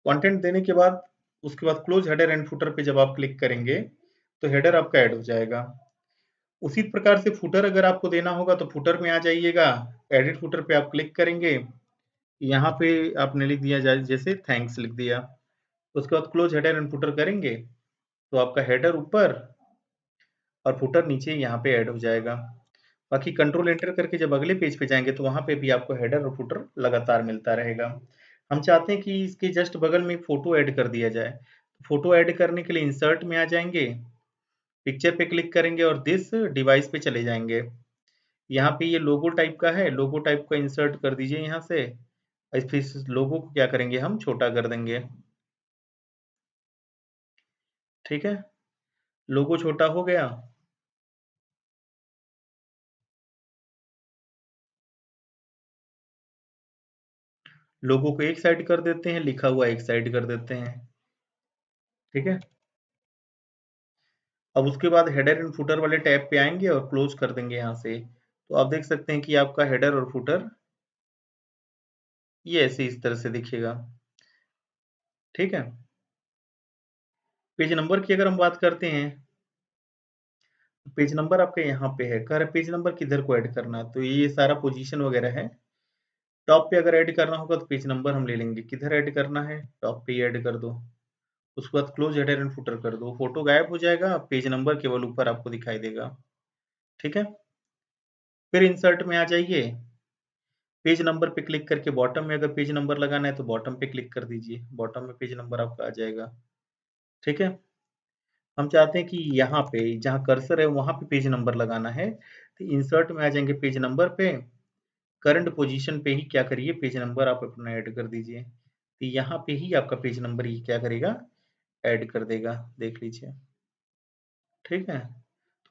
कंटेंट देने के बाद उसके बाद क्लोज हेडर एंड फुटर पे जब आप क्लिक करेंगे तो हेडर आपका ऐड हो जाएगा। उसी प्रकार से फुटर अगर आपको देना होगा तो फुटर में आ जाइएगा, एडिट फुटर पे आप क्लिक करेंगे, यहाँ पे आपने लिख दिया जाए जैसे थैंक्स लिख दिया। उसके बाद क्लोज हेडर एंड फुटर करेंगे तो आपका हेडर ऊपर और फुटर नीचे यहाँ पे ऐड हो जाएगा। बाकी कंट्रोल एंटर करके जब अगले पेज पे जाएंगे तो वहां पे भी आपको हेडर और फुटर लगातार मिलता रहेगा। हम चाहते हैं कि इसके जस्ट बगल में एक फोटो ऐड कर दिया जाए। फोटो ऐड करने के लिए इंसर्ट में आ जाएंगे, पिक्चर पे क्लिक करेंगे और दिस डिवाइस पे चले जाएंगे। यहाँ पे ये लोगो टाइप का है, लोगो टाइप का इंसर्ट कर दीजिए यहाँ से। इस लोगो को क्या करेंगे, हम छोटा कर देंगे। ठीक है, लोगो छोटा हो गया। लोगो को एक साइड कर देते हैं, लिखा हुआ एक साइड कर देते हैं। ठीक है, अब उसके बाद हेडर एंड फुटर वाले टैब पे आएंगे और क्लोज कर देंगे यहाँ से। तो आप देख सकते हैं कि आपका हेडर और फुटर ये ऐसे इस तरह से दिखेगा। ठीक है, पेज नंबर की अगर हम बात करते हैं, पेज नंबर आपके यहाँ पे है, कह रहे पेज नंबर किधर को ऐड करना है, तो ये सारा पोजीशन वगैरह है। टॉप पे अगर ऐड करना होगा तो पेज नंबर हम ले लेंगे, किधर ऐड करना है, टॉप पे ही ऐड कर दो। उसके बाद क्लोज हेडर एंड फुटर कर दो, फोटो गायब हो जाएगा, पेज नंबर केवल ऊपर आपको दिखाई देगा। ठीक है, फिर इंसर्ट में आ जाइए, पेज नंबर पे क्लिक करके बॉटम में अगर पेज नंबर लगाना है तो बॉटम पे क्लिक कर दीजिए, बॉटम में पेज नंबर आपका आ जाएगा। ठीक है, हम चाहते हैं कि यहाँ पे जहाँ कर्सर है वहां पे पेज नंबर लगाना है, तो इंसर्ट में आ जाएंगे, पेज नंबर पे करंट पोजीशन पे ही क्या करिए, पेज नंबर आप अपना ऐड कर दीजिए। तो यहाँ पे ही आपका पेज नंबर ही क्या करेगा, ऐड कर देगा, देख लीजिए। ठीक है,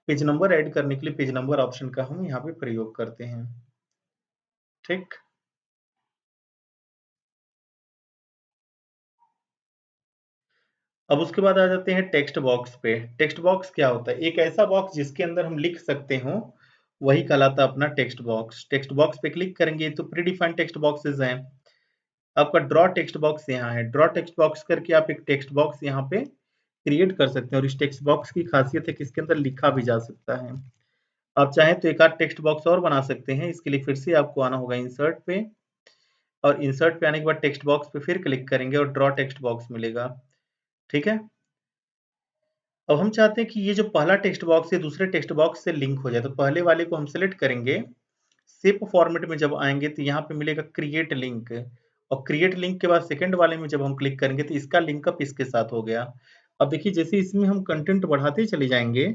पेज नंबर ऐड करने के लिए पेज नंबर ऑप्शन का हम यहाँ पे प्रयोग करते हैं। ठीक, अब उसके बाद आ जाते हैं टेक्स्ट बॉक्स पे। टेक्स्ट बॉक्स क्या होता है? एक ऐसा बॉक्स जिसके अंदर हम लिख सकते हो, वही कहलाता है अपना टेक्स्ट बॉक्स। टेक्स्ट बॉक्स पे क्लिक करेंगे तो प्री डिफाइंड टेक्स्ट बॉक्सेस हैं। आपका ड्रॉ टेक्स्ट बॉक्स यहाँ है, ड्रॉ टेक्स्ट बॉक्स करके आप एक टेक्स्ट बॉक्स यहाँ पे क्रिएट कर सकते हैं और इस टेक्स्ट बॉक्स की खासियत है कि इसके अंदर लिखा भी जा सकता है। आप चाहें तो एक आध टेक्स्ट बॉक्स और बना सकते हैं, इसके लिए फिर से आपको आना होगा इंसर्ट पे और इंसर्ट पे आने के बाद टेक्स्ट बॉक्स पे फिर क्लिक करेंगे और ड्रॉ टेक्स्ट बॉक्स मिलेगा। ठीक है, अब हम चाहते हैं कि ये जो पहला टेक्स्ट बॉक्स है दूसरे टेक्स्ट बॉक्स से लिंक हो जाए, तो पहले वाले को हम सेलेक्ट करेंगे, सिप फॉर्मेट में जब आएंगे तो यहाँ पे मिलेगा क्रिएट लिंक और क्रिएट लिंक के बाद सेकंड वाले में जब हम क्लिक करेंगे तो इसका लिंकअप इसके साथ हो गया। अब देखिए जैसे इसमें हम कंटेंट बढ़ाते चले जाएंगे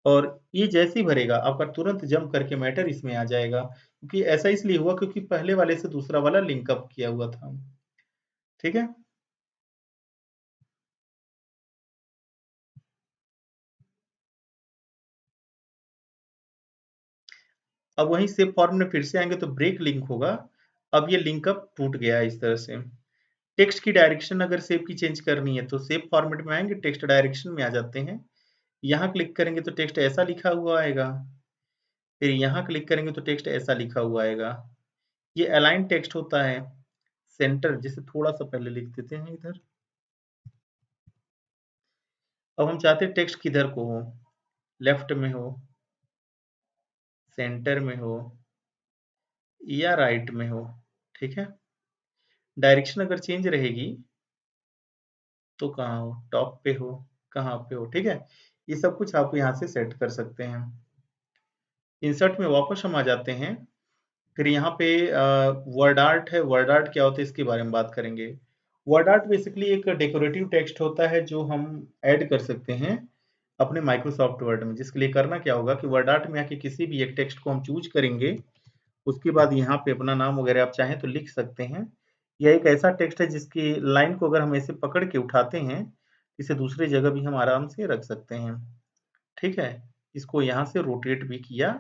और ये जैसे ही भरेगा आपका तुरंत जंप करके मैटर इसमें आ जाएगा, क्योंकि ऐसा इसलिए हुआ क्योंकि पहले वाले से दूसरा वाला लिंकअप किया हुआ था। ठीक है, अब वहीं से फॉर्म में फिर से आएंगे तो ब्रेक लिंक होगा। अब ये लिंकअप टूट गया इस तरह से। टेक्स्ट की डायरेक्शन अगर शेप की चेंज करनी है तो शेप फॉर्मेट में आएंगे, टेक्स्ट डायरेक्शन में आ जाते हैं, यहाँ क्लिक करेंगे तो टेक्स्ट ऐसा लिखा हुआ आएगा, फिर यहाँ क्लिक करेंगे तो टेक्स्ट ऐसा लिखा हुआ आएगा। ये अलाइन टेक्स्ट होता है, सेंटर जिसे थोड़ा सा पहले लिख देते हैं इधर। अब हम चाहते हैं टेक्स्ट किधर को हो, लेफ्ट में हो, सेंटर में हो या राइट में हो। ठीक है, डायरेक्शन अगर चेंज रहेगी तो कहाँ हो, टॉप पे हो, कहाँ पे हो। ठीक है, ये सब कुछ आप यहाँ से सेट कर सकते हैं। इंसर्ट में वापस हम आ जाते हैं, फिर यहाँ पे वर्ड आर्ट है। वर्ड आर्ट क्या होता है इसके बारे में बात करेंगे। वर्ड आर्ट बेसिकली एक डेकोरेटिव टेक्स्ट होता है जो हम ऐड कर सकते हैं अपने माइक्रोसॉफ्ट वर्ड में, जिसके लिए करना क्या होगा कि वर्ड आर्ट में आके किसी भी एक टेक्स्ट को हम चूज करेंगे, उसके बाद यहाँ पे अपना नाम वगैरह आप चाहें तो लिख सकते हैं। यह एक ऐसा टेक्स्ट है जिसकी लाइन को अगर हम ऐसे पकड़ के उठाते हैं, इसे दूसरी जगह भी हम आराम से रख सकते हैं। ठीक है, इसको यहाँ से रोटेट भी किया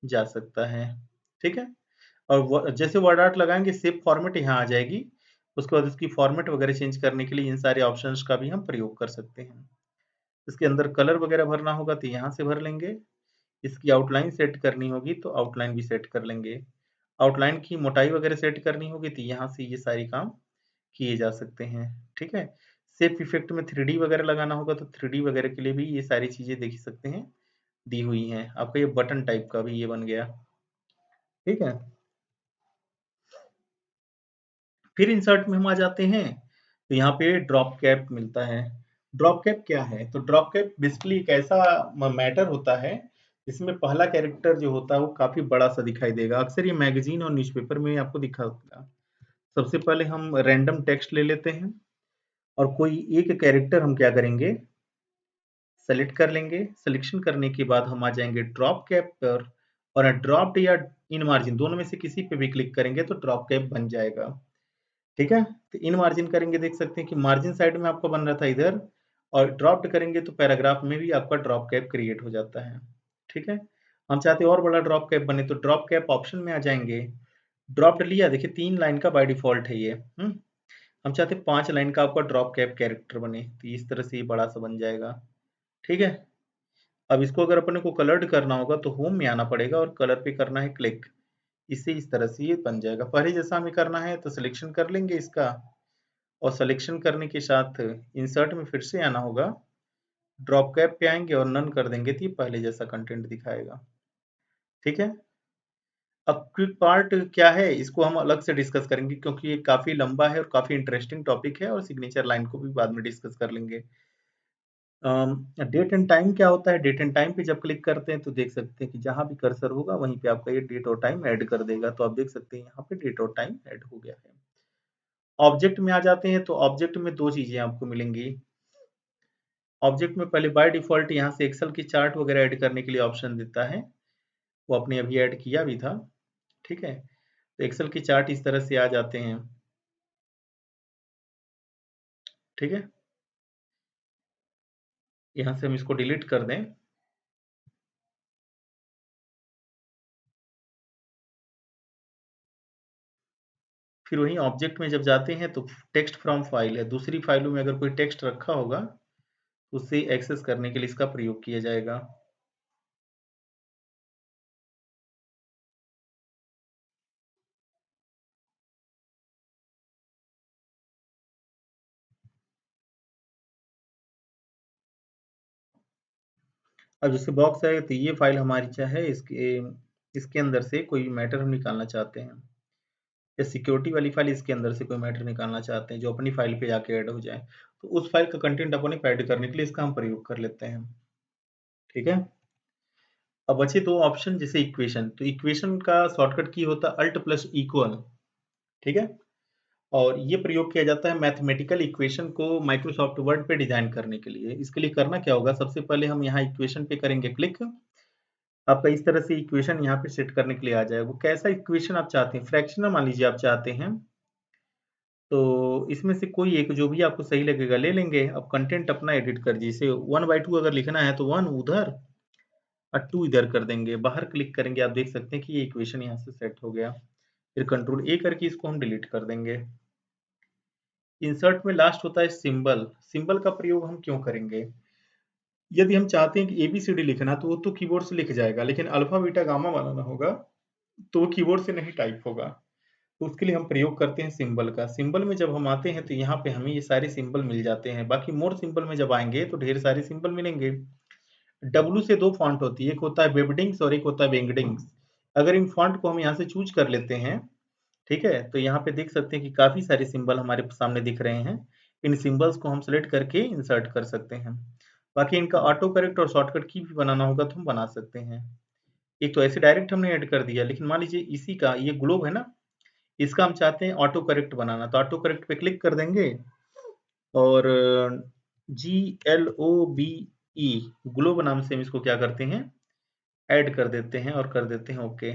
जा सकता है। ठीक है, और जैसे वर्ड आर्ट लगाएंगे सेव फॉर्मेट यहाँ आ जाएगी। उसके बाद उसकी फॉर्मेट वगैरह चेंज करने के लिए इन सारे ऑप्शंस का भी हम प्रयोग कर सकते हैं। इसके अंदर कलर वगैरह भरना होगा तो यहाँ से भर लेंगे। इसकी आउटलाइन सेट करनी होगी तो आउटलाइन भी सेट कर लेंगे। आउटलाइन की मोटाई वगैरह सेट करनी होगी तो यहाँ से ये सारी काम किए जा सकते हैं। ठीक है, शेप इफेक्ट में 3D वगैरह लगाना होगा तो 3D वगैरह के लिए भी ये सारी चीजें देख सकते हैं, दी हुई हैं। आपका ये बटन टाइप का भी ये बन गया। ठीक है, फिर इंसर्ट में हम आ जाते हैं तो यहाँ पे ड्रॉप कैप मिलता है। ड्रॉप कैप क्या है? तो ड्रॉप कैप बेसिकली एक ऐसा मैटर होता है जिसमें पहला कैरेक्टर जो होता है वो काफी बड़ा सा दिखाई देगा। अक्सर ये मैगजीन और न्यूज़पेपर में आपको दिखा होगा। सबसे पहले हम रैंडम टेक्स्ट ले लेते हैं और कोई एक कैरेक्टर हम क्या करेंगे, सेलेक्ट कर लेंगे। सिलेक्शन करने के बाद हम आ जाएंगे ड्रॉप कैप पर और ड्रॉप्ड या इन मार्जिन दोनों में से किसी पे भी क्लिक करेंगे तो ड्रॉप कैप बन जाएगा। ठीक है, तो इन मार्जिन करेंगे, देख सकते हैं कि मार्जिन साइड में आपका बन रहा था इधर, और ड्रॉप्ड करेंगे तो पैराग्राफ में भी आपका ड्रॉप कैप क्रिएट हो जाता है। ठीक है, हम चाहते हैं और बड़ा ड्रॉप कैप बने तो ड्रॉप कैप ऑप्शन में आ जाएंगे। ड्रॉप्ड लिया, देखिए 3 लाइन का बाय डिफॉल्ट है ये। हम चाहते हैं 5 लाइन का आपका ड्रॉप कैप कैरेक्टर बने तो इस तरह से ये बड़ा सा बन जाएगा। ठीक है, अब इसको अगर अपने को कलर्ड करना होगा तो होम में आना पड़ेगा और कलर पे करना है क्लिक। इससे इस तरह से ये बन जाएगा। पहले जैसा हमें करना है तो सिलेक्शन कर लेंगे इसका, और सिलेक्शन करने के साथ इंसर्ट में फिर से आना होगा, ड्रॉप कैप पे आएंगे और नन कर देंगे तो ये पहले जैसा कंटेंट दिखाएगा। ठीक है, अब क्विक पार्ट क्या है इसको हम अलग से डिस्कस करेंगे क्योंकि ये काफी लंबा है और काफी इंटरेस्टिंग टॉपिक है, और सिग्नेचर लाइन को भी बाद में डिस्कस कर लेंगे। डेट एंड टाइम क्या होता है? डेट एंड टाइम पे जब क्लिक करते हैं तो देख सकते हैं कि जहां भी कर्सर होगा वहीं पे आपका ये डेट और टाइम ऐड कर देगा। तो आप देख सकते हैं यहाँ पे डेट और टाइम ऐड हो गया है। ऑब्जेक्ट में आ जाते हैं तो ऑब्जेक्ट में दो चीजें आपको मिलेंगी। ऑब्जेक्ट में पहले बाय डिफॉल्ट यहाँ से एक्सेल की चार्ट वगैरह ऐड करने के लिए ऑप्शन देता है, वो आपने अभी ऐड किया भी था। ठीक है, तो एक्सेल की चार्ट इस तरह से आ जाते हैं। ठीक है, यहाँ से हम इसको डिलीट कर दें। फिर वही ऑब्जेक्ट में जब जाते हैं तो टेक्स्ट फ्रॉम फाइल है, दूसरी फाइलों में अगर कोई टेक्स्ट रखा होगा तो उसे एक्सेस करने के लिए इसका प्रयोग किया जाएगा। अब जैसे बॉक्स है तो ये फाइल हमारी चाहे इसके इसके अंदर से कोई मैटर हम निकालना चाहते हैं, या सिक्योरिटी वाली फाइल इसके अंदर से कोई मैटर निकालना चाहते हैं जो अपनी फाइल पे जाके ऐड हो जाए, तो उस फाइल का कंटेंट अपने पे ऐड करने के लिए इसका हम प्रयोग कर लेते हैं। ठीक है, अब बचे दो ऑप्शन, जैसे इक्वेशन, तो इक्वेशन का शॉर्टकट की होता है अल्ट प्लस इक्वल। ठीक है, और ये प्रयोग किया जाता है मैथमेटिकल इक्वेशन को माइक्रोसॉफ्ट वर्ड पे डिजाइन करने के लिए। इसके लिए करना क्या होगा, सबसे पहले हम यहाँ इक्वेशन पे करेंगे क्लिक। आपका इस तरह से इक्वेशन यहाँ पे सेट करने के लिए आ जाएगा। वो कैसा इक्वेशन आप चाहते हैं, फ्रैक्शनल मान लीजिए आप चाहते हैं, तो इसमें से कोई एक जो भी आपको सही लगेगा ले लेंगे। अब कंटेंट अपना एडिट कर दीजिए, 1/2 अगर लिखना है तो 1 उधर और 2 इधर कर देंगे। बाहर क्लिक करेंगे, आप देख सकते हैं कि ये इक्वेशन यहाँ से सेट हो गया। फिर कंट्रोल ए करके इसको हम डिलीट कर देंगे। इंसर्ट में लास्ट होता है सिंबल। सिंबल का प्रयोग हम क्यों करेंगे, यदि हम चाहते हैं कि एबीसीडी लिखना तो वो तो कीबोर्ड से लिख जाएगा, लेकिन अल्फा बीटा गामा बनाना होगा तो वो कीबोर्ड से नहीं टाइप होगा। तो उसके लिए हम प्रयोग करते हैं सिंबल का। सिंबल में जब हम आते हैं तो यहाँ पे हमें ये सारे सिंबल मिल जाते हैं। बाकी मोर सिंबल में जब आएंगे तो ढेर सारे सिंबल मिलेंगे। डब्लू से दो फॉन्ट होती है, एक होता है वेबडिंग्स और एक होता है वेंगडिंग्स। अगर इन फॉन्ट को हम यहाँ से चूज कर लेते हैं, ठीक है, तो यहाँ पे देख सकते हैं कि काफी सारे सिंबल हमारे सामने दिख रहे हैं। इन सिंबल्स को हम सेलेक्ट करके इंसर्ट कर सकते हैं। बाकी इनका ऑटो करेक्ट और शॉर्टकट की भी बनाना होगा तो हम बना सकते हैं। एक तो ऐसे डायरेक्ट हमने ऐड कर दिया, लेकिन मान लीजिए इसी का ये ग्लोब है ना, इसका हम चाहते हैं ऑटो करेक्ट बनाना, तो ऑटो करेक्ट पे क्लिक कर देंगे और GLOBE ग्लोब नाम से हम इसको क्या करते हैं, ऐड कर देते हैं और कर देते हैं ओके।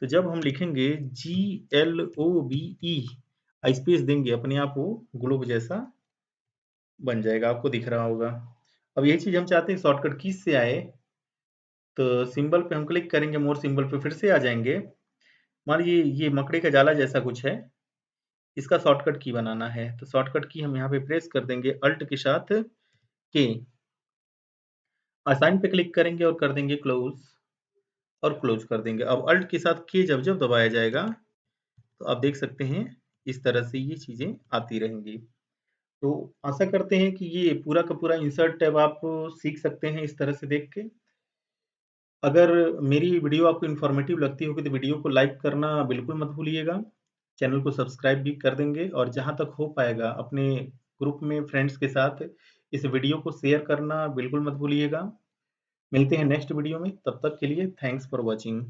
तो जब हम लिखेंगे GLOBE स्पेस देंगे, अपने आप वो ग्लोब जैसा बन जाएगा, आपको दिख रहा होगा। अब यही चीज़ हम चाहते हैं शॉर्टकट कीज से आए, तो सिंबल पे हम क्लिक करेंगे, मोर सिंबल पे फिर से आ जाएंगे। मान लीजिए ये मकड़ी का जाला जैसा कुछ है, इसका शॉर्टकट की बनाना है, तो शॉर्टकट की हम यहाँ पे प्रेस कर देंगे अल्ट के साथ के, असाइन पे क्लिक करेंगे और कर देंगे क्लोज, और क्लोज कर देंगे। अब अल्ट के साथ के जब जब दबाया जाएगा तो आप देख सकते हैं इस तरह से ये चीजें आती रहेंगी। तो आशा करते हैं कि ये पूरा का पूरा इंसर्ट टैब आप सीख सकते हैं इस तरह से देख के। अगर मेरी वीडियो आपको इन्फॉर्मेटिव लगती होगी तो वीडियो को लाइक करना बिल्कुल मत भूलिएगा, चैनल को सब्सक्राइब भी कर देंगे, और जहाँ तक हो पाएगा अपने ग्रुप में फ्रेंड्स के साथ इस वीडियो को शेयर करना बिल्कुल मत भूलिएगा। मिलते हैं नेक्स्ट वीडियो में, तब तक के लिए थैंक्स फॉर वॉचिंग।